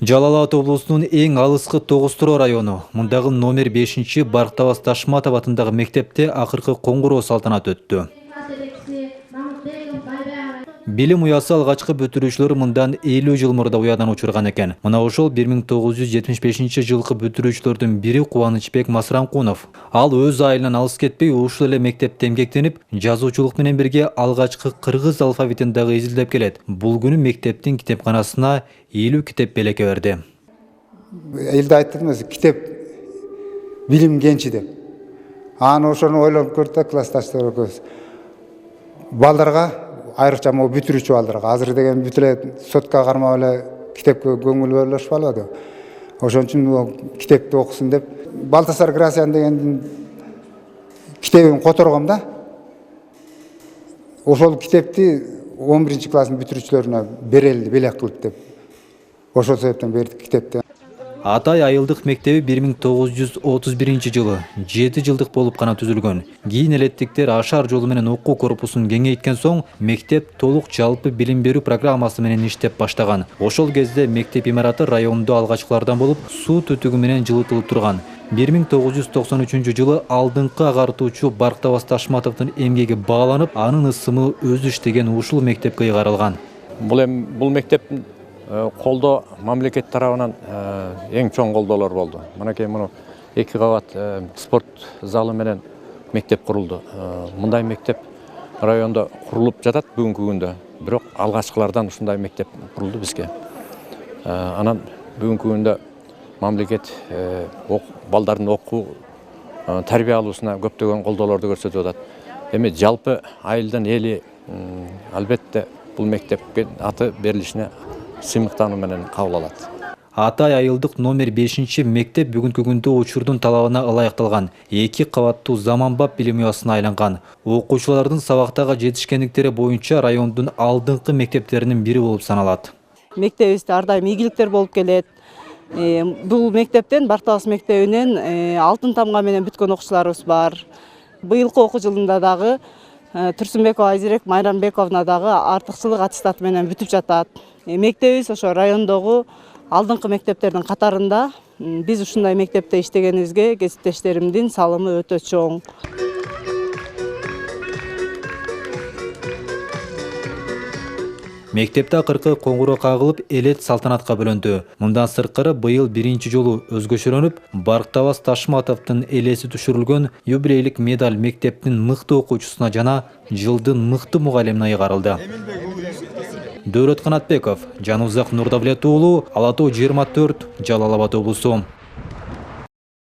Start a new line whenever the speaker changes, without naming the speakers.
Жалал Абад облусунун эң алыскы Тогуз-Туроо району. Мундагы номер 5 Барктабас Ташматов атындагы мектепте акыркы коңгуроо салтанаты өттү. Билим уясы алгачкы бүтүрүүчүлөр мындан 50 жыл мурда уядан учурган экен. Мына ошол 1975 жылкы бүтүрүүчүлөрдүн бири Кубанычбек Масранкунов. Ал өз айылынан алыс кетпей, ушул эле мектепте эмгектенип, жазуучулук менен бирге алгачкы кыргыз алфавитин дагы изилдеп келет. Бул күнү мектептин китепканасына 50 китеп белекке берди.
Элде айттыңыз, китеп билим кенчи деп. Аны ошону ойлонуп көрдүк, классташтар көз. Балдарга айрыкча могу бүтүрүүчү балдарга азыр деген бүт эле сотка кармап эле китепке көңүл бөлүшпалады. Ошон үчүн китепти окусун деп Балтасар Грасиян деген китебин которгом да. Ошол китепти 11-класстын бүтүрүүчүлөрүнө берели белек кылып деп. Ошол себептен бердик китепти.
Атай айылдык мектеби 1931 жылы 7 жылдык болуп гана түзүлгөн. Кийин элеттиктер ашар жолу менен окуу корпусун кеңейткен соң мектеп толук жалпы билим берүү программасы менен иштеп баштаган. Ошол кезде мектеп имараты райондо алгачкылардан болуп, суу түтүгү менен жылытылып турган. 1993 жылы алдыңкы агартуучу Барктабас Ташматовдун эмгеги бааланып, анын ысымы өзү иштеген ушул мектепке ыйгарылган.
Бул мектеп колдоо мамлекет тарабынан эң чоң колдоолор болду. Мынакей муну 2 кабат спорт залы менен мектеп курулду. Мындай мектеп райондо курулуп жатат бүгүнкү күндө. Бирок алгачкылардан ушундай мектеп курулду бизге. Анан бүгүнкү күндө мамлекет балдардын окуу тарбия алуусуна көптөгөн колдоолорду көрсөтүп атат. Эми жалпы айылдын эли албетте бул мектепке аты берилишине сыймыктануу менен кабыл алат.
Атай айылдык номер 5 мектеп бүгүнкү күндө учурдун талабына ылайыкталган 2 кабаттуу заманбап билим уясына айланган. Окуучулардын сабактагы жетишкендиктери боюнча райондун алдыңкы мектептеринин бири болуп саналат.
Мектебибизде ар дайым ийгиликтер болуп келет. Бул мектептен Барктабас мектебинен алтын тамга менен бүткөн окуучуларыбыз бар. Быйылкы окуу жылында дагы Турсунбекова Айзерек Майрамбековна дагы артыкчылык аттестаты менен бүтүп жатат. Мектебибиз ошо райондогу алдыңкы мектептердин катарында. Биз ушундай мектепте иштегенибизге кесиптештеримдин салымы өтө чоң.
Мектепте акыркы коңгуроо кагылып, элет салтанатка бөлөндү. Мындан сырткары быйыл биринчи жолу өзгөчөлөнүп, Барктабас Ташматовдун элеси түшүрүлгөн юбилейлик медаль мектептин мыкты окуучусуна жана жылдын мыкты мугалимине ыйгарылды. Дөөрөт Канатбеков, Жанузак Нурдавлет уулу, Ала Тоо 24, Жалал Абад облусу.